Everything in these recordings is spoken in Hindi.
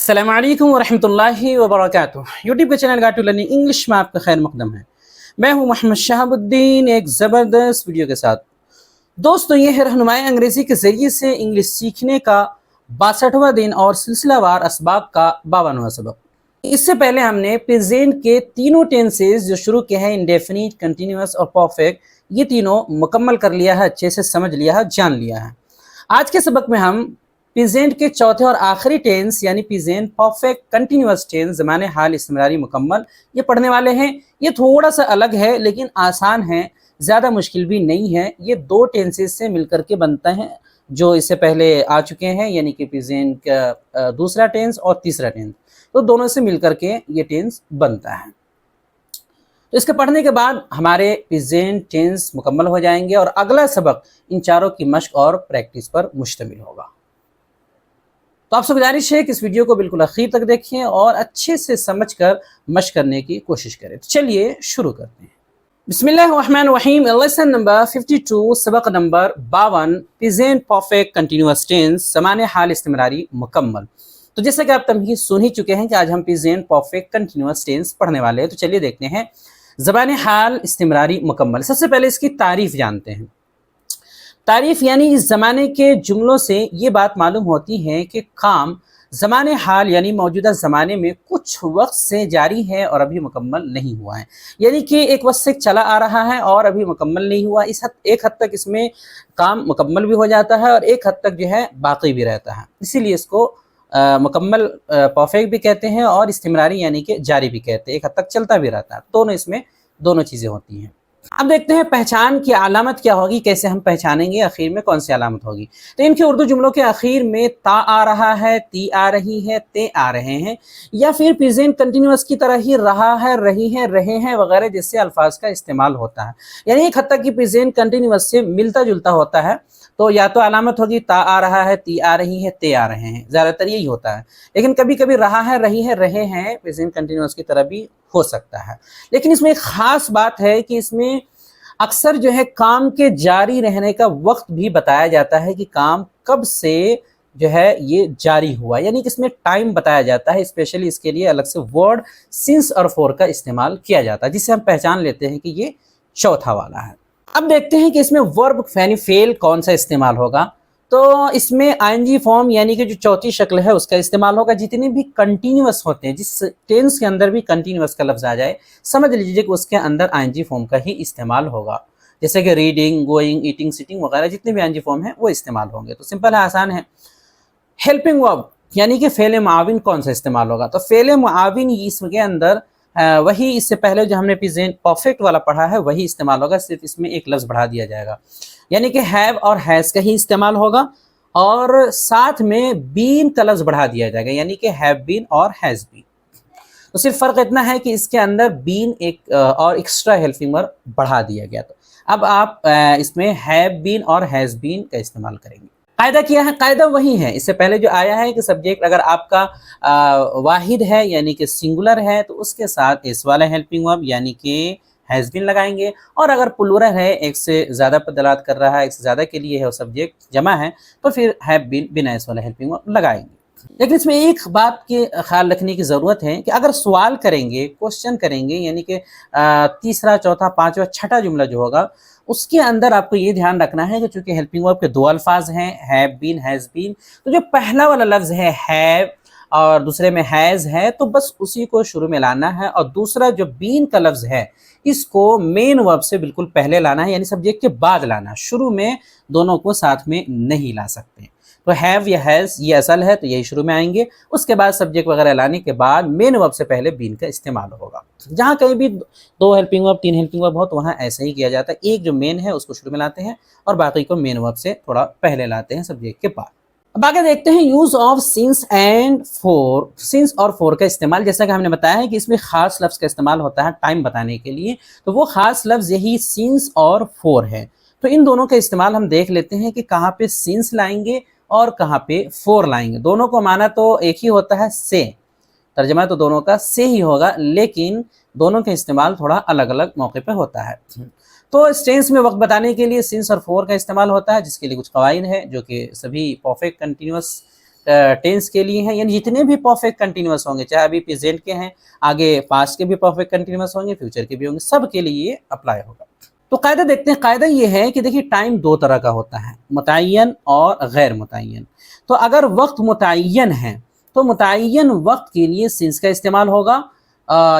अस्सलामु अलैकुम वरहमतुल्लाहि वबरकातुह। यूट्यूब के चैनल गाटू लर्निंग इंग्लिश में आपका खैर मकदम है। मैं हूं मोहम्मद शहाबुद्दीन एक ज़बरदस्त वीडियो के साथ। दोस्तों, ये है रहनुमाई अंग्रेज़ी के ज़रिए से इंग्लिश सीखने का 62वां दिन और सिलसिलावार असबाब का 52वां सबक। इससे पहले हमने प्रेजेंट के तीनों टेंसेस जो शुरू के हैं इंडेफिनिट, कंटिन्यूअस और परफेक्ट, ये तीनों मुकम्मल कर लिया है, अच्छे से समझ लिया है, जान लिया है। आज के सबक में हम प्रेजेंट के चौथे और आखिरी टेंस यानी प्रेजेंट परफेक्ट कंटिन्यूअस टेंस ज़माने हाल इस्तिमरारी मुकम्मल ये पढ़ने वाले हैं। ये थोड़ा सा अलग है लेकिन आसान है, ज़्यादा मुश्किल भी नहीं है। ये दो टेंसेस से मिलकर के बनता है जो इससे पहले आ चुके हैं, यानी कि प्रेजेंट का दूसरा टेंस और तीसरा टेंस, तो दोनों से मिलकर के ये टेंस बनता है। तो इसके पढ़ने के बाद हमारे प्रेजेंट टेंस मुकम्मल हो जाएंगे और अगला सबक इन चारों की मश्क और प्रैक्टिस पर मुश्तमिल होगा। तो आपसे गुजारिश है कि इस वीडियो को बिल्कुल आखिर तक देखें और अच्छे से समझकर मश्क करने की कोशिश करें। तो चलिए शुरू करते हैं। बिस्मिल्लाहिर्रहमानिर्रहीम। लेसन नंबर 52, सबक नंबर 52, प्रेजेंट परफेक्ट कंटिन्यूअस टेंस ज़माने हाल इस्तिमरारी मुकम्मल। तो जैसा कि आप तमहीद सुन ही चुके हैं कि आज हम प्रेजेंट परफेक्ट कंटिन्यूअस टेंस पढ़ने वाले हैं। तो चलिए देखते हैं ज़माने हाल इस्तिमरारी मुकम्मल। सबसे पहले इसकी तारीफ़ जानते हैं। तारीफ यानी इस ज़माने के जुमलों से ये बात मालूम होती है कि काम ज़माने हाल यानी मौजूदा ज़माने में कुछ वक्त से जारी है और अभी मुकम्मल नहीं हुआ है, यानी कि एक वक्त से चला आ रहा है और अभी मुकम्मल नहीं हुआ। एक हद तक इसमें काम मुकम्मल भी हो जाता है और एक हद तक जो है बाकी भी रहता है, इसीलिए इसको मुकम्मल परफेक्ट भी कहते हैं और इस्तिमरारी यानी कि जारी भी कहते हैं, एक हद तक चलता भी रहता है। दोनों इसमें दोनों चीज़ें होती हैं। अब देखते हैं पहचान की अलामत क्या होगी, कैसे हम पहचानेंगे आखिर में कौन सी अलामत होगी। तो इनके उर्दू जुमलों के आखिर में ता आ रहा है, ती आ रही है, ते आ रहे हैं, या फिर प्रेजेंट कंटिन्यूअस की तरह ही रहा है, रही है, रहे हैं वगैरह जैसे अल्फाज का इस्तेमाल होता है, यानी एक हद तक की प्रेजेंट कंटिन्यूअस से मिलता जुलता होता है। तो या तो अलामत होगी ता आ रहा है, ती आ रही है, ते आ रहे हैं, ज़्यादातर यही होता है। लेकिन कभी कभी रहा है, रही है, रहे हैं प्रेजेंट कंटिन्यूअस की तरह भी हो सकता है। लेकिन इसमें एक ख़ास बात है कि इसमें अक्सर जो है काम के जारी रहने का वक्त भी बताया जाता है कि काम कब से जो है ये जारी हुआ, यानी कि इसमें टाइम बताया जाता है। स्पेशली इसके लिए अलग से वर्ड सिंस और फॉर का इस्तेमाल किया जाता है, जिससे हम पहचान लेते हैं कि ये चौथा वाला है। अब देखते हैं कि इसमें वर्ब यानी फेल कौन सा इस्तेमाल होगा। तो इसमें आईएनजी फॉर्म यानी कि जो चौथी शक्ल है उसका इस्तेमाल होगा। जितने भी कंटिन्यूअस होते हैं, जिस टेंस के अंदर भी कंटिन्यूअस का लफ्ज आ जाए, समझ लीजिए कि उसके अंदर आईएनजी फॉर्म का ही इस्तेमाल होगा। जैसे कि रीडिंग, गोइंग, ईटिंग, सिटिंग वगैरह जितने भी आईएनजी फॉर्म है वो इस्तेमाल होंगे। तो सिंपल है, आसान है। हेल्पिंग वर्ब यानी कि फेल मुआविन कौन सा इस्तेमाल होगा। तो फेल मुआविन इसके अंदर वही इससे पहले जो हमने प्रेजेंट परफेक्ट वाला पढ़ा है वही इस्तेमाल होगा, सिर्फ इसमें एक लफ्ज़ बढ़ा दिया जाएगा, यानी कि हैव और हैज़ का ही इस्तेमाल होगा और साथ में बीन का लफ्ज़ बढ़ा दिया जाएगा, यानी कि हैव बीन और हैज़ बीन। तो सिर्फ फ़र्क इतना है कि इसके अंदर बीन एक और एक्स्ट्रा हेल्पिंग वर्ब बढ़ा दिया गया। तो अब आप इसमें हैव बीन और हैज़ बीन का इस्तेमाल करेंगे। कायदा क्या है? कायदा वही है इससे पहले जो आया है कि सब्जेक्ट अगर आपका वाहिद है यानी कि सिंगुलर है तो उसके साथ इस वाला हेल्पिंग वर्ब यानी कि हैज़ बीन लगाएंगे, और अगर प्लूरल है, एक से ज़्यादा पर दलालत कर रहा है, एक से ज़्यादा के लिए है और सब्जेक्ट जमा है, तो फिर हैव बीन बिना इस वाला हेल्पिंग वर्ब लगाएंगे। लेकिन इसमें एक बात के ख्याल रखने की ज़रूरत है कि अगर सवाल करेंगे, क्वेश्चन करेंगे, यानी कि तीसरा, चौथा, पाँचवा, छठा जुमला जो होगा उसके अंदर आपको ये ध्यान रखना है कि चूंकि हेल्पिंग वर्ब के दो अल्फाज हैं, हैव बीन, हैज़ बीन, तो जो पहला वाला लफ्ज़ है हैव और दूसरे में हैज़ है तो बस उसी को शुरू में लाना है, और दूसरा जो बीन का लफ्ज़ है इसको मेन वर्ब से बिल्कुल पहले लाना है, यानी सब्जेक्ट के बाद लाना, शुरू में दोनों को साथ में नहीं ला सकते। तो हैव या हैज़ ये असल है तो यही शुरू में आएंगे, उसके बाद सब्जेक्ट वगैरह लाने के बाद मेन वर्ब से पहले बीन का इस्तेमाल होगा। जहाँ कहीं भी दो हेल्पिंग वर्ब, तीन हेल्पिंग वर्ब हो तो वहाँ ऐसा ही किया जाता है, एक जो मेन है उसको शुरू में लाते हैं और बाकी को मेन वर्ब से थोड़ा पहले लाते हैं सब्जेक्ट के बाद। अब आगे देखते हैं use of since and four. Since और फोर का इस्तेमाल, जैसा कि हमने बताया है कि इसमें खास लफ्ज़ का इस्तेमाल होता है टाइम बताने के लिए, तो वो खास लफ्ज़ यही सिंस और फोर है। तो इन दोनों का इस्तेमाल हम देख लेते हैं कि कहाँ पे सिंस लाएंगे और कहाँ पे फोर लाएंगे। दोनों को माना तो एक ही होता है, से, तर्जमा तो दोनों का से ही होगा, लेकिन दोनों का इस्तेमाल थोड़ा अलग अलग मौके पे होता है। तो इस टेंस में वक्त बताने के लिए सिंस और फोर का इस्तेमाल होता है, जिसके लिए कुछ कवायद है जो कि सभी परफेक्ट कंटिन्यूअस टेंस के लिए हैं, यानी जितने भी परफेक्ट कंटिन्यूअस होंगे, चाहे अभी प्रेजेंट के हैं, आगे पास्ट के भी परफेक्ट कंटिन्यूअस होंगे, फ्यूचर के भी होंगे, सब के लिए ये अप्लाई होगा। तो कायदा देखते हैं। कायदा ये है कि देखिए टाइम दो तरह का होता है, मुतय्यन और गैर मुतय्यन। तो अगर वक्त मुतय्यन है तो मुतय्यन वक्त के लिए सिंस का इस्तेमाल होगा,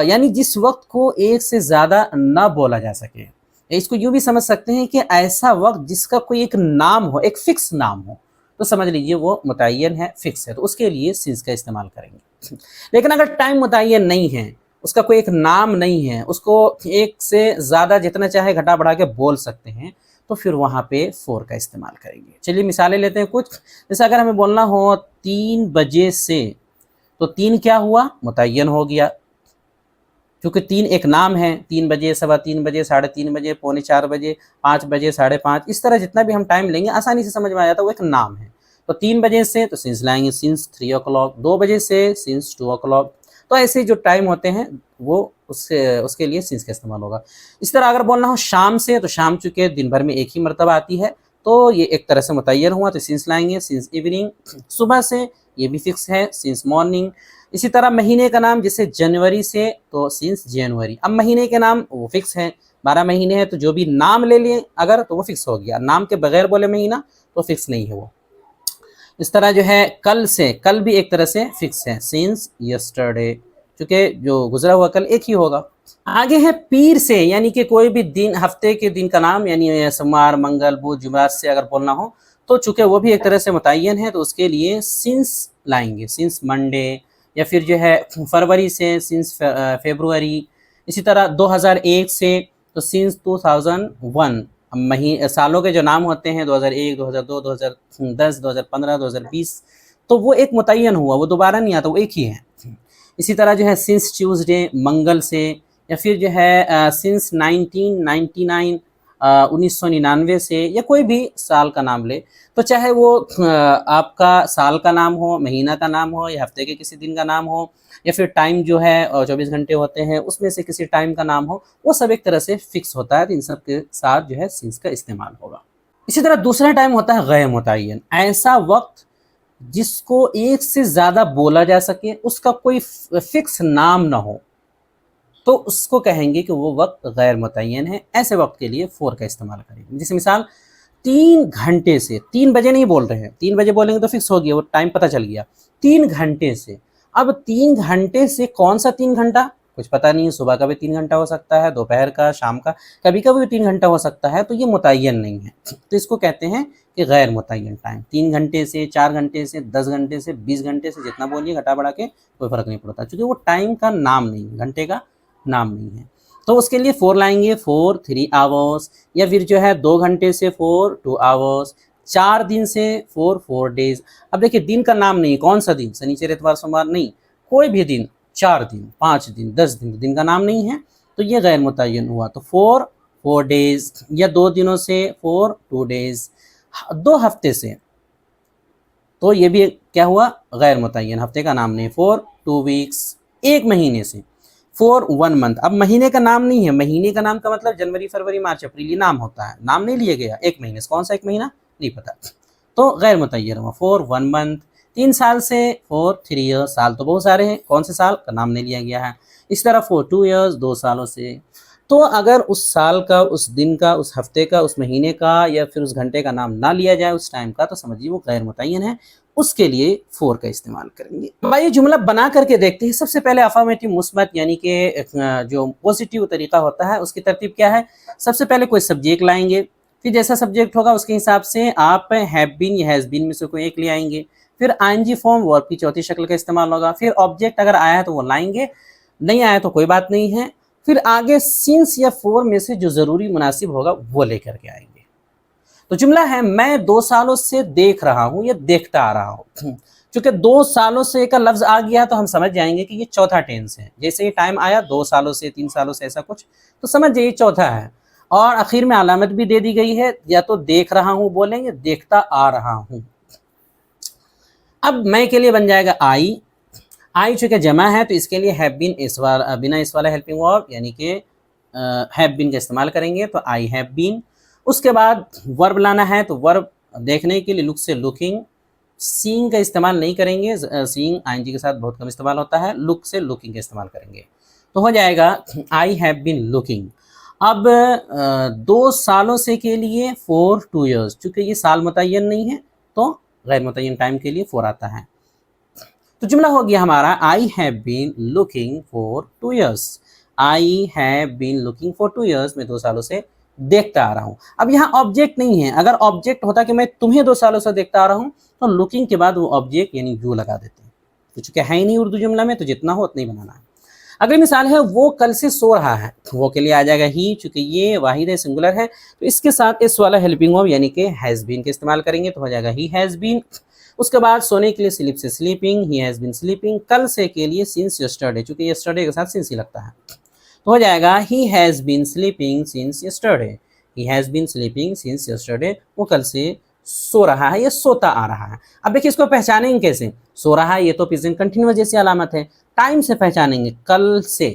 यानी जिस वक्त को एक से ज़्यादा ना बोला जा सके। इसको यूँ भी समझ सकते हैं कि ऐसा वक्त जिसका कोई एक नाम हो, एक फिक्स नाम हो, तो समझ लीजिए वो मुतय्यन है, फिक्स है, तो उसके लिए सिंस का इस्तेमाल करेंगे। लेकिन अगर टाइम मुतय्यन नहीं है, उसका कोई एक नाम नहीं है, उसको एक से ज़्यादा जितना चाहे घटा बढ़ा के बोल सकते हैं, तो फिर वहाँ पे फोर का इस्तेमाल करेंगे। चलिए मिसालें लेते हैं कुछ। जैसे अगर हमें बोलना हो 3 बजे से, तो 3 क्या हुआ, मुतय्यन हो गया, क्योंकि 3 एक नाम है। 3 बजे, 3:15 बजे, 3:30 बजे, 3:45 बजे, 5 बजे, 5:30, इस तरह जितना भी हम टाइम लेंगे आसानी से समझ में आ जाता है, वो एक नाम है। तो 3 बजे से तो सिंस लाएंगे सिंस 3 o'clock, 2 बजे से सिंस 2 o'clock। तो ऐसे जो टाइम होते हैं वो उसके लिए सिंस का इस्तेमाल होगा। इस तरह अगर बोलना हो शाम से, तो शाम चूँकि दिन भर में एक ही मरतबा आती है, तो ये एक तरह से मुतय्यन हुआ, तो सिंस लाएंगे सिंस इवनिंग। सुबह से, ये भी फिक्स है, सिंस मॉर्निंग। इसी तरह महीने का नाम, जैसे जनवरी से तो सिंस जनवरी। अब महीने के नाम वो फिक्स है, 12 महीने हैं, तो जो भी नाम ले लिए अगर, तो वो फिक्स हो गया। नाम के बगैर बोले महीना तो फिक्स नहीं है वो। इस तरह जो है कल से, कल भी एक तरह से फिक्स है, सिंस यस्टरडे, क्योंकि जो गुजरा हुआ कल एक ही होगा। आगे है पीर से, यानी कि कोई भी दिन, हफ्ते के दिन का नाम, यानी सोमवार, मंगल, बुध, जुमेरात से अगर बोलना हो, तो चूंकि वो भी एक तरह से मुतय्यन है, तो उसके लिए सिंस लाएंगे, सिंस मंडे। या फिर जो है फरवरी से सिंस फेब्रुअरी। इसी तरह 2001 से तो सिंस 2001। सालों के जो नाम होते हैं 2001, 2002, 2010, 2015, 2020, तो वो एक मुतय्यन हुआ, वो दोबारा नहीं आता, वो एक ही है। इसी तरह जो है सिंस ट्यूसडे, मंगल से। या फिर जो है सिंस 1999, 1999 से, या कोई भी साल का नाम ले, तो चाहे वो आपका साल का नाम हो, महीना का नाम हो, या हफ्ते के किसी दिन का नाम हो, या फिर टाइम जो है 24 घंटे होते हैं उसमें से किसी टाइम का नाम हो, वो सब एक तरह से फिक्स होता है, तो इन सब के साथ जो है सिंस का इस्तेमाल होगा। इसी तरह दूसरा टाइम होता है गैर मुतय्यन, ऐसा वक्त जिसको एक से ज़्यादा बोला जा सके, उसका कोई फिक्स नाम ना हो, तो उसको कहेंगे कि वो वक्त गैर मुतय्यन है। ऐसे वक्त के लिए फोर का इस्तेमाल करेंगे। जैसे मिसाल 3 घंटे से, 3 बजे नहीं बोल रहे हैं, 3 बजे बोलेंगे तो फिक्स हो गया, वो टाइम पता चल गया। 3 घंटे से, अब 3 घंटे से कौन सा 3 घंटा, कुछ पता नहीं है, सुबह का भी 3 घंटा हो सकता है, दोपहर का, शाम का, कभी कभी भी 3 घंटा हो सकता है, तो ये मुतय्यन नहीं है, तो इसको कहते हैं कि गैर मुतय्यन टाइम। 3 घंटे से, 4 घंटे से, 10 घंटे से, 20 घंटे से, जितना बोलिए घटा बढ़ा के कोई फर्क नहीं पड़ता, क्योंकि वो टाइम का नाम नहीं है, घंटे का नाम नहीं है। तो उसके लिए 4 लाएंगे, 4 3 आवर्स। या फिर जो है 2 घंटे से 4 2 आवर्स। 4 दिन से 4 डेज। अब देखिए दिन का नाम नहीं, कौन सा दिन, शनिचर इतवार सोमवार नहीं, कोई भी दिन, 4 दिन, 5 दिन, 10 दिन, दिन का नाम नहीं है, तो ये गैर मुतय्यन हुआ। तो 4 डेज, या 2 दिनों से 2 डेज। 2 हफ्ते से, तो ये भी क्या हुआ, गैर मुतय्यन, हफ्ते का नाम नहीं। 2 वीक्स, 1 महीने से। 1 मंथ, अब महीने का नाम नहीं है, महीने का नाम का मतलब जनवरी, फरवरी, मार्च, अप्रैल, ये नाम होता है, नाम नहीं लिया गया। 1 महीने से, कौन सा 1 महीना नहीं पता, तो गैर मुतय्यन हुआ। 1 मंथ। 3 साल से 3 ईयर्स, साल तो बहुत सारे हैं, कौन से साल का नाम नहीं लिया गया है। इस तरह 2 ईयर्स, 2 सालों से। तो अगर उस साल का, उस दिन का, उस हफ्ते का, उस महीने का, या फिर उस घंटे का नाम ना लिया जाए उस टाइम का, तो समझिए वो गैर मुतय्यन है, उसके लिए 4 का इस्तेमाल करेंगे। भाई जुमला बना करके देखते हैं। सबसे पहले अफर्मेटिव मुस्बत, यानी कि जो पॉजिटिव तरीका होता है, उसकी तरतीब क्या है। सबसे पहले कोई सब्जेक्ट लाएंगे, फिर जैसा सब्जेक्ट होगा उसके हिसाब से आप हैव बीन या हैज़ बीन में से कोई एक ले आएंगे। फिर आईएनजी फॉर्म, वर्ब की चौथी शक्ल का इस्तेमाल होगा। फिर ऑब्जेक्ट अगर आया है तो वो लाएंगे, नहीं आया तो कोई बात नहीं है। फिर आगे सिंस या फॉर में से जो ज़रूरी मुनासिब होगा वो लेकर के आएंगे। तो जुमला है, मैं 2 सालों से देख रहा हूँ या देखता आ रहा हूँ। चूंकि 2 सालों से का लफ्ज़ आ गया तो हम समझ जाएंगे कि ये चौथा टेंस है। जैसे ही टाइम आया 2 सालों से, 3 सालों से, ऐसा कुछ, तो समझ जाइए चौथा है। और आखिर में अलामत भी दे दी गई है, या तो देख रहा हूँ बोलेंगे, देखता आ रहा हूँ। अब मैं के लिए बन जाएगा आई। आई चूँकि जमा है तो इसके लिए हैव बीन बिना इस वाला हेल्पिंग वर्ब, यानी कि हैव बीन का इस्तेमाल करेंगे, तो आई हैव बीन। उसके बाद वर्ब लाना है, तो वर्ब देखने के लिए लुक से लुकिंग, सीइंग का इस्तेमाल नहीं करेंगे, सीइंग आईएनजी के साथ बहुत कम इस्तेमाल होता है, लुक से लुकिंग का इस्तेमाल करेंगे। तो हो जाएगा आई हैव बीन लुकिंग। अब 2 सालों से के लिए फॉर 2 ईयर्स, चूँकि ये साल मुतय्यन नहीं है तो गैर मुतय्यन टाइम के लिए फॉर आता है। तो जुमला हो गया हमारा I have been looking for 2 years. I have been looking for 2 years, मैं 2 सालों से देखता आ रहा हूँ। अब यहाँ ऑब्जेक्ट नहीं है, अगर ऑब्जेक्ट होता कि मैं तुम्हें 2 सालों से देखता आ रहा हूँ तो लुकिंग के बाद वो ऑब्जेक्ट यानी यू लगा देते हैं। तो चूंकि है ही नहीं उर्दू जुमला में, तो जितना हो उतना ही बनाना है। अगली मिसाल है वो कल से सो रहा है, वो के लिए आ जाएगा ही, चूंकि ये वाहिद है, सिंगुलर है, तो इसके साथ इस वाला हेल्पिंग वर्ब यानी कि हैज़ बीन का इस्तेमाल करेंगे, तो हो जाएगा ही हैज़ बीन। उसके बाद सोने के लिए स्लीप से sleeping, he has been sleeping. कल से के लिए सिंस यस्टरडे, चूंकि यस्टरडे के साथ सिंस ही लगता है, तो हो जाएगा he has been sleeping since yesterday. He has been sleeping since yesterday, वो कल से सो रहा है या सोता आ रहा है। अब देखिए इसको पहचानेंगे कैसे, सो रहा है ये तो प्रेजेंट कंटिन्यूअस जैसी अलामत है, टाइम से पहचानेंगे कल से,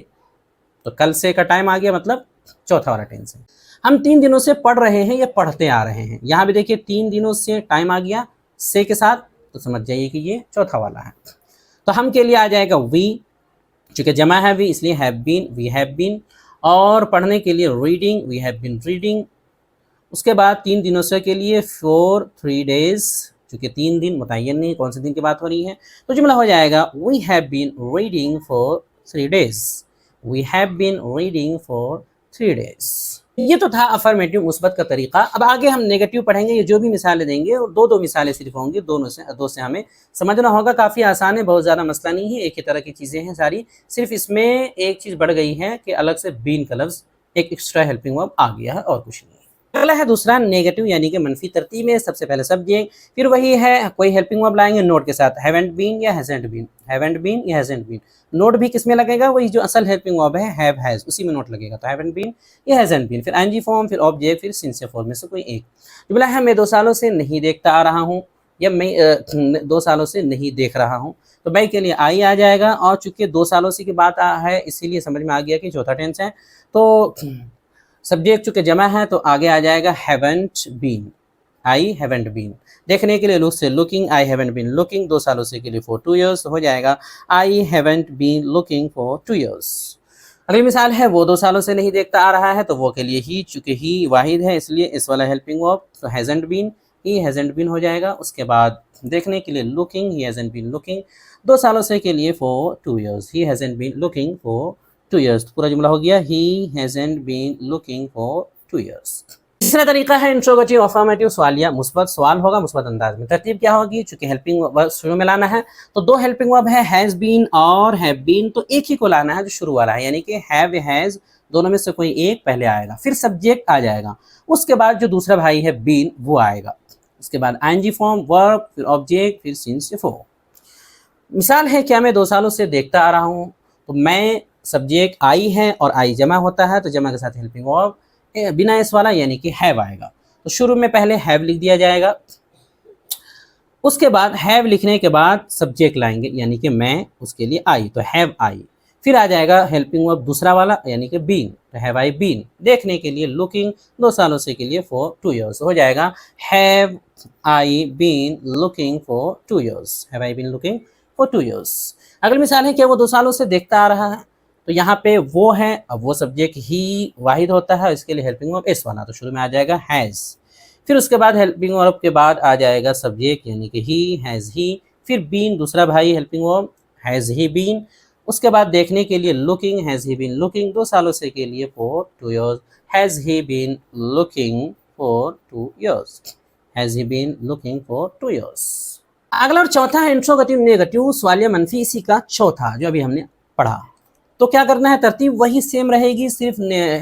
तो कल से का टाइम आ गया मतलब चौथा वाला टेंस है। हम 3 दिनों से पढ़ रहे हैं या पढ़ते आ रहे हैं, यहाँ भी देखिए 3 दिनों से टाइम आ गया से के साथ, तो समझ जाइए कि ये चौथा वाला है। तो हम के लिए आ जाएगा वी, चूँकि जमा है वी इसलिए have been, we have been. और पढ़ने के लिए reading, we have been reading. उसके बाद 3 दिनों से के लिए फॉर 3 डेज, चूँकि 3 दिन मुतय्यन नहीं कौन से दिन की बात हो रही है, तो जुमला हो जाएगा we have been reading for 3 days. We have been reading for 3 days. ये तो था अफर्मेटिव मुस्बत का तरीका। अब आगे हम नेगेटिव पढ़ेंगे, ये जो भी मिसालें देंगे और 2-2 मिसालें सिर्फ होंगी, दो से हमें समझना होगा। काफ़ी आसान है, बहुत ज़्यादा मसला नहीं है, एक ही तरह की चीज़ें हैं सारी, सिर्फ इसमें एक चीज़ बढ़ गई है कि अलग से बीन का लफ्ज़ एक एक्स्ट्रा हेल्पिंग वर्ब आ गया है और कुछ नहीं। अगला है दूसरा नेगेटिव यानी कि मनफी तरतीब में, सबसे पहले सब्जेक्ट, फिर वही है कोई हेल्पिंग वर्ब लाएंगे नोट के साथ, हैवंट बीन या हैजंट बीन, हैवंट बीन या हैजंट बीन। नोट भी किस में लगेगा, वही जो असल हेल्पिंग वर्ब है हैव हैज, उसी में नोट लगेगा, तो हैवंट बीन या हैजंट बीन। फिर आईएनजी फॉर्म, फिर ऑब्जेक्ट, फिर सिंसियर फॉर्म में से कोई एक। जुमला है मैं 2 सालों से नहीं देखता आ रहा हूँ, या मैं 2 सालों से नहीं देख रहा हूँ, तो मैं के लिए आई आ जाएगा। और चूंकि 2 सालों से की बात है इसीलिए समझ में आ गया कि चौथा टेंस है, तो सब्जेक्ट चूँकि जमा है तो आगे आ जाएगा haven't been, I haven't been. देखने के लिए लुक से looking, I haven't been looking. 2 सालों से के लिए फॉर 2 ईयर्स, तो हो जाएगा I haven't been looking for 2 years. अगली मिसाल है वो 2 सालों से नहीं देखता आ रहा है, तो वो के लिए ही, चूँकि ही वाहिद है इसलिए इस वाला हेल्पिंग वर्ब, तो hasn't been, he hasn't been हो जाएगा। उसके बाद देखने के लिए looking, he hasn't been looking. 2 सालों से के लिए for 2 years, he hasn't been looking for 2 years. तो पूरा जुमला हो गया he hasn't been looking for 2 years. तीसरा तरीका है इंट्रोगेटिव अफर्मेटिव सवालिया मुस्बत, सवाल होगा मुस्बत अंदाज में। तरतीब क्या होगी, चूंकि हेल्पिंग वर्ब शुरू में लाना है तो 2 हेल्पिंग वर्ब है हैज़ बीन और हैव बीन, तो एक ही को लाना है जो शुरू वाला है, यानी कि हैव या हैज़ दोनों में से कोई एक पहले आएगा, फिर सब्जेक्ट आ जाएगा, उसके बाद जो दूसरा भाई है बीन वो आएगा, उसके बाद आईएनजी फॉर्म, वर्ब, फिर ऑब्जेक्ट, फिर सिंस या फॉर। मिसाल है क्या मैं 2 सालों से देखता आ रहा हूँ, तो मैं सब्जेक्ट आई है और आई जमा होता है, तो जमा के साथ हेल्पिंग वर्ब बिना इस वाला यानी कि हैव आएगा, तो शुरू में पहले हैव लिख दिया जाएगा, उसके बाद हैव लिखने के बाद सब्जेक्ट लाएंगे यानी कि मैं, उसके लिए आई, तो हैव आई। फिर आ जाएगा हेल्पिंग वर्ब दूसरा वाला यानी कि बीन, तो हैव आई बीन। देखने के लिए लुकिंग, 2 सालों से के लिए फॉर 2 ईयर्स, हो जाएगा have I been looking for 2 years, have I been looking for 2 years. अगली मिसाल है कि वो 2 सालों से देखता आ रहा है, तो यहाँ पे वो है, अब वो सब्जेक्ट ही वाहिद होता है, इसके लिए हेल्पिंग वर्ब एस वाला, तो शुरू में आ जाएगा हैज़। फिर उसके बाद हेल्पिंग वर्ब के बाद आ जाएगा सब्जेक्ट यानी कि ही, हैज़ ही, फिर बीन दूसरा भाई helping verb, has he been. उसके बाद देखने के लिए looking, has he been looking, 2 सालों से के लिए for 2 years, has he been looking for 2 years, has he been looking for 2 years. अगला और चौथा है इंट्रोगेटिव नेगेटिव सवालिया मनफी, इसी का चौथा जो अभी हमने पढ़ा। तो क्या करना है, तरतीब वही सेम रहेगी, सिर्फ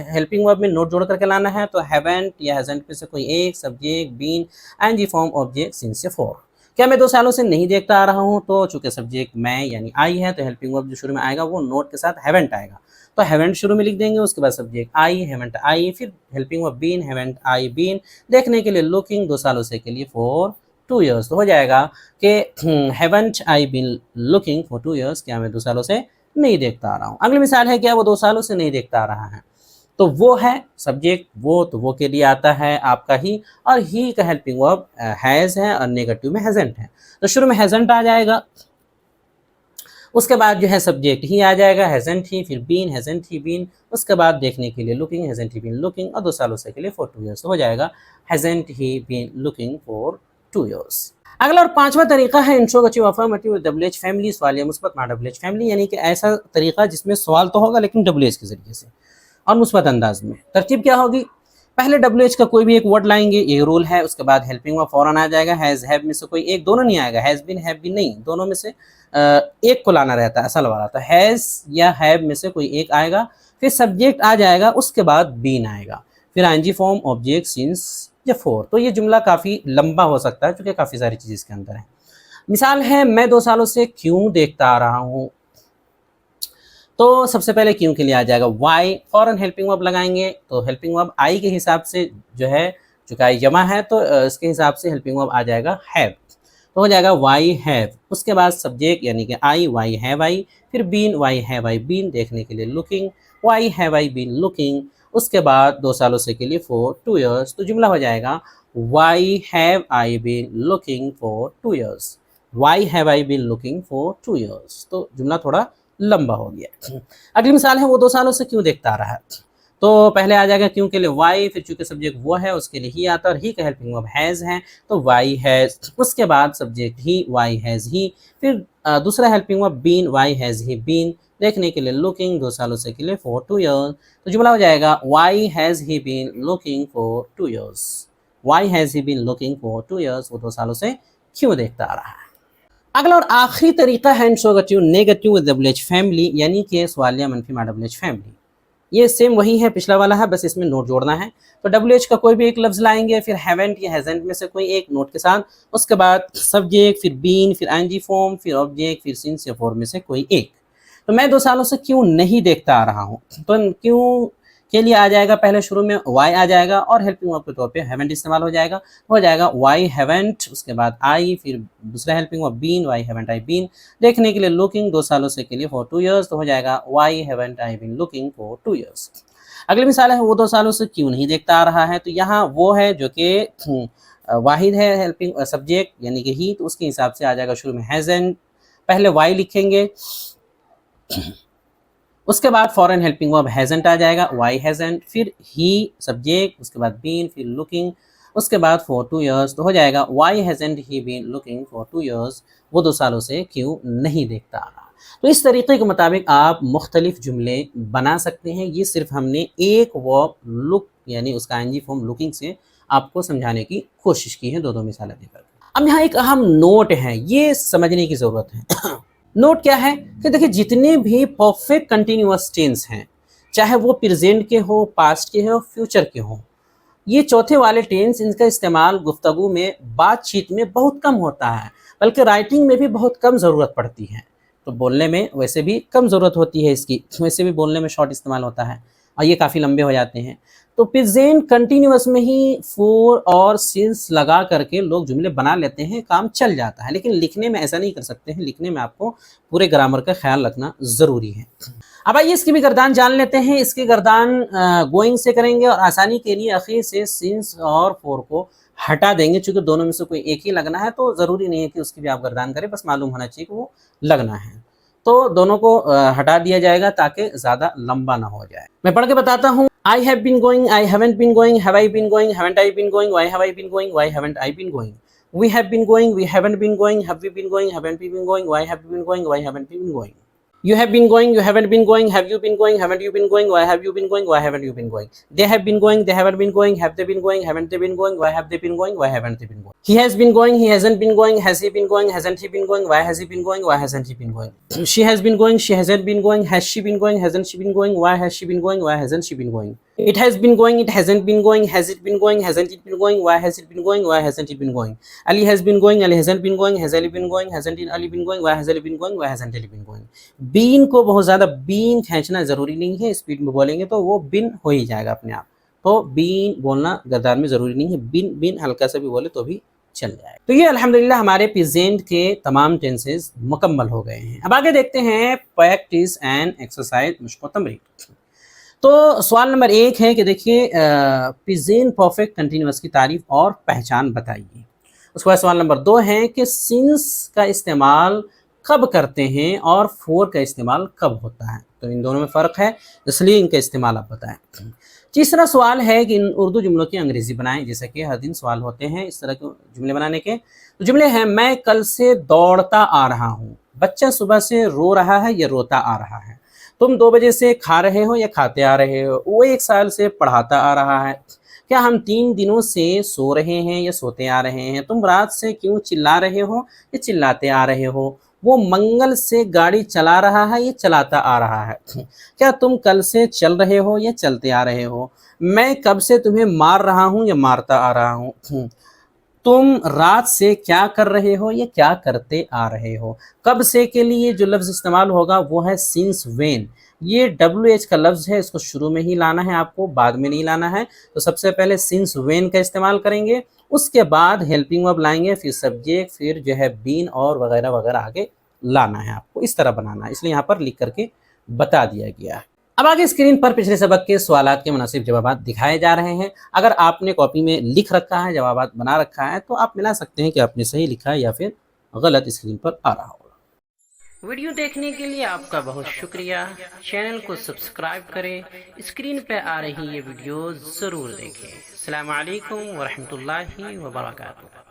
हेल्पिंग वर्ब में नोट जोड़ करके लाना है, तो हैवेंट या हैजंट में से कोई एक, subject, been, ING form, object, since या फॉर। क्या मैं 2 सालों से नहीं देखता आ रहा हूँ, तो चूंकि सब्जेक्ट मैं यानी आई है, तो हेल्पिंग वर्ब जो शुरू में आएगा वो नोट के साथ हैवेंट आएगा, तो हैवेंट शुरू में लिख देंगे, उसके बाद सब्जेक्ट आई, हैवेंट आई, फिर helping verb been, haven't I been. देखने के लिए लुकिंग, 2 सालों से के लिए फॉर 2 ईयर्स, तो हो जाएगा कि haven't I been looking for 2 years, क्या मैं 2 सालों से नहीं देखता आ रहा हूँ। अगली मिसाल है क्या वो 2 सालों से नहीं देखता आ रहा है, तो वो है सब्जेक्ट, वो तो वो के लिए आता है आपका ही, और ही का हेल्पिंग वर्ब हैज़ है और नेगेटिव में हैज़ेंट है। तो शुरू में हैज़ेंट आ जाएगा, उसके बाद जो है सब्जेक्ट ही आ जाएगा, हैज़ेंट ही, फिर बीन, हैज़ेंट ही बीन, उसके बाद देखने के लिए looking, hasn't he been looking, और 2 सालों से के लिए फॉर 2 ईयर्स, तो हो जाएगा hasn't he been looking for 2 years. अगला और पांचवा तरीका है interrogative affirmative with double H family, सवालिया मुस्बत मा डबल एच फैमिली, यानी कि ऐसा तरीका जिसमें सवाल तो होगा लेकिन डबल एच के जरिए से और मुस्बत अंदाज में। तरतीब क्या होगी, पहले डब्ल्यू एच का कोई भी एक वर्ड लाएंगे, ये रूल है, उसके बाद हेल्पिंग वर्ब फौरन आ जाएगा, हैज़ हैव में से कोई एक, दोनों नहीं आएगा, हैज़ बीन हैव बीन नहीं, दोनों में से एक को लाना रहता है असल वाला, तो हैज़ या हैव में से कोई एक आएगा, फिर सब्जेक्ट आ जाएगा, उसके बाद बीन आएगा, फिर आईएनजी फॉर्म, ऑब्जेक्ट, सिंस या फॉर। तो ये जुमला काफ़ी लंबा हो सकता है क्योंकि काफ़ी सारी चीज़ इसके अंदर है। मिसाल है, मैं 2 सालों से क्यों देखता आ रहा हूँ, तो सबसे पहले क्यों के लिए आ जाएगा वाई, फौरन हेल्पिंग वर्ब लगाएंगे, तो हेल्पिंग वर्ब आई के हिसाब से जो है, चूंकि आई जमा है तो इसके हिसाब से हेल्पिंग वर्ब आ जाएगा हैव, तो हो जाएगा वाई हैव, उसके बाद सब्जेक्ट यानी कि आई, वाई हैव आई, फिर been, why have I been, देखने के लिए looking, why have I been looking, उसके बाद 2 सालों से के लिए फॉर 2 ईयर्स, तो जुमला हो जाएगा why have I been looking for 2 years, why have I been looking for 2 years, तो जुमला थोड़ा लंबा हो गया। अगली मिसाल है, वो 2 सालों से क्यों देखता आ रहा है, तो पहले आ जाएगा क्यों के लिए वाई, फिर चूंकि सब्जेक्ट वो है उसके लिए ही आता है, और ही का हेल्पिंग वर्ब हैज़ है, तो वाई हैज़, उसके बाद subject he, why has he, फिर दूसरा helping verb been, why has he been, देखने के लिए लुकिंग, 2 सालों से के लिए फॉर 2 ईयर्स, तो जुमला हो जाएगा why has he been looking for 2 years, why has he been looking for 2 years, वो 2 सालों से क्यों देखता आ रहा है। अगला और आखिरी तरीका है interrogative negative with double H family, यानी कि सवालिया मनफी मा डबल एच फैमिली। ये सेम वही है, पिछला वाला है, बस इसमें नोट जोड़ना है। तो डबल एच का कोई भी एक लफ्ज़ लाएंगे, फिर हैवेंट या हैजेंट में से कोई एक नोट के साथ, उसके बाद सब्जेक्ट, फिर बीन, फिर आईएनजी फॉर्म, फिर ऑब्जेक्ट, फिर सिंस या फॉर में से कोई एक। तो मैं 2 सालों से क्यों नहीं देखता आ रहा हूँ, तो क्यों के लिए आ जाएगा, पहले शुरू में वाई आ जाएगा और हेल्पिंग वर्ब के तौर पे हैवेंट इस्तेमाल हो जाएगा वाई हैवेंट, उसके बाद आई, फिर दूसरा helping verb been, why haven't I been, देखने के लिए लुकिंग, 2 सालों से के लिए फॉर 2 ईयर्स, तो हो जाएगा why haven't I been looking for 2 years. अगली मिसाल है, वो 2 सालों से क्यों नहीं देखता आ रहा है, तो यहाँ वो है जो कि वाहिद है हेल्पिंग सब्जेक्ट यानी कि ही, तो उसके हिसाब से आ जाएगा शुरू में हैजेंट, पहले वाई लिखेंगे, उसके बाद फॉरेन हेल्पिंग वर्ब हैजेंट आ जाएगा, वाई हैजेंट, फिर ही सब्जेक्ट, उसके बाद बीन, फिर लुकिंग, उसके बाद फॉर 2 ईयर्स, तो हो जाएगा why hasn't he been looking for 2 years, वो 2 सालों से क्यों नहीं देखता आ रहा। तो इस तरीके के मुताबिक आप मुख्तलिफ जुमले बना सकते हैं। ये सिर्फ हमने एक वर्ब लुक यानी उसका आईएनजी फॉर्म लुकिंग से आपको समझाने की कोशिश की है, 2 मिसालें देकर। अब यहाँ एक अहम नोट है, ये समझने की ज़रूरत है। नोट क्या है कि देखिए, जितने भी परफेक्ट कंटिन्यूअस टेंस हैं, चाहे वो प्रेजेंट के हो, पास्ट के हो, फ्यूचर के हो, ये चौथे वाले टेंस, इनका इस्तेमाल गुफ्तगू में, बातचीत में बहुत कम होता है, बल्कि राइटिंग में भी बहुत कम ज़रूरत पड़ती है। तो बोलने में वैसे भी कम ज़रूरत होती है इसकी, वैसे भी बोलने में शॉर्ट इस्तेमाल होता है और ये काफ़ी लंबे हो जाते हैं। तो प्रेजेंट कंटिन्यूअस में ही फॉर और सिंस लगा करके लोग जुमले बना लेते हैं, काम चल जाता है, लेकिन लिखने में ऐसा नहीं कर सकते हैं। लिखने में आपको पूरे ग्रामर का ख्याल रखना ज़रूरी है। अब आइए इसकी भी गर्दान जान लेते हैं। इसकी गर्दान गोइंग से करेंगे और आसानी के लिए आखिर से सिंस और फॉर को हटा देंगे, चूँकि दोनों में से कोई एक ही लगना है, तो ज़रूरी नहीं है कि उसकी भी आप गर्दान करें, बस मालूम होना चाहिए कि वो लगना है। तो दोनों को हटा दिया जाएगा ताकि ज़्यादा लंबा ना हो जाए। मैं पढ़ के बताता हूँ। I have been going, I haven't been going, have I been going, haven't I been going, why have I been going, why haven't I been going, we have been going, we haven't been going, have we been going, haven't we been going, why have we been going, why haven't we been going, you have been going, you haven't been going, have you been going, haven't you been going, why have you been going, why haven't you been going, they have been going, they haven't been going, have they been going, haven't they been going, why have they been going, why haven't they been going, he has been going, he hasn't been going, has he been going, hasn't he been going, why has he been going, why hasn't he been going, she has been going, she hasn't been going, has she been going, hasn't she been going, why has she been going, why hasn't she been going, it has been going, it hasn't been going, has it been going, hasn't it been going, why has it been going, why hasn't it been going, Ali has been going, Ali hasn't been going, has Ali been going, hasn't Ali been going, why has Ali been going, why hasn't Ali been going। Been को बहुत ज़्यादा बीन खींचना ज़रूरी नहीं है, स्पीड में बोलेंगे तो वो बिन हो ही जाएगा अपने आप। तो बीन बोलना गर्दान में ज़रूरी नहीं है, बिन बिन हल्का सा भी बोले तो भी चल जाए। तो ये अल्हम्दुलिल्लाह हमारे प्रेजेंट के तमाम टेंसेस मुकम्मल हो गए हैं। अब आगे देखते हैं प्रैक्टिस एंड एक्सरसाइज, मुश्क तमरीन। तो सवाल नंबर 1 है कि देखिए प्रेजेंट परफेक्ट कंटिन्यूअस की तारीफ और पहचान बताइए। उसके बाद सवाल नंबर 2 है कि सिंस का इस्तेमाल कब करते हैं और फॉर का इस्तेमाल कब होता है। तो इन दोनों में फ़र्क है, इसलिए इनका इस्तेमाल आप बताएं। तीसरा सवाल है कि इन उर्दू जुमलों की अंग्रेज़ी बनाएं। जैसे कि हर दिन सवाल होते हैं इस तरह के जुमले बनाने के। तो जुमले हैं, मैं कल से दौड़ता आ रहा हूँ, बच्चा सुबह से रो रहा है या रोता आ रहा है, तुम 2 बजे से खा रहे हो या खाते आ रहे हो, वो 1 साल से पढ़ाता आ रहा है, क्या हम 3 दिनों से सो रहे हैं या सोते आ रहे हैं, तुम रात से क्यों चिल्ला रहे हो या चिल्लाते आ रहे हो, वो मंगल से गाड़ी चला रहा है या चलाता आ रहा है, क्या तुम कल से चल रहे हो या चलते आ रहे हो, मैं कब से तुम्हें मार रहा हूँ या मारता आ रहा हूँ, तुम रात से क्या कर रहे हो या क्या करते आ रहे हो। कब से के लिए जो लफ्ज़ इस्तेमाल होगा वो है सिंस व्हेन। ये WH का लफ्ज़ है, इसको शुरू में ही लाना है आपको, बाद में नहीं लाना है। तो सबसे पहले सिंस व्हेन का इस्तेमाल करेंगे, उसके बाद हेल्पिंग वर्ब लाएंगे, फिर सब्जेक्ट, फिर जो है बीन और वगैरह वगैरह आगे लाना है आपको, इस तरह बनाना है, इसलिए यहाँ पर लिख करके बता दिया गया है। अब आगे स्क्रीन पर पिछले सबक के सवालात के मुनासिब जवाबात दिखाए जा रहे हैं। अगर आपने कॉपी में लिख रखा है, जवाबात बना रखा है, तो आप मिला सकते हैं कि आपने सही लिखा है या फिर गलत स्क्रीन पर आ रहा होगा। वीडियो देखने के लिए आपका बहुत शुक्रिया। चैनल को सब्सक्राइब करें, स्क्रीन पर आ रही ये वीडियो ज़रूर देखें। अस्सलामु अलैकुम वरहमतुल्लाहि वबरकातुहू।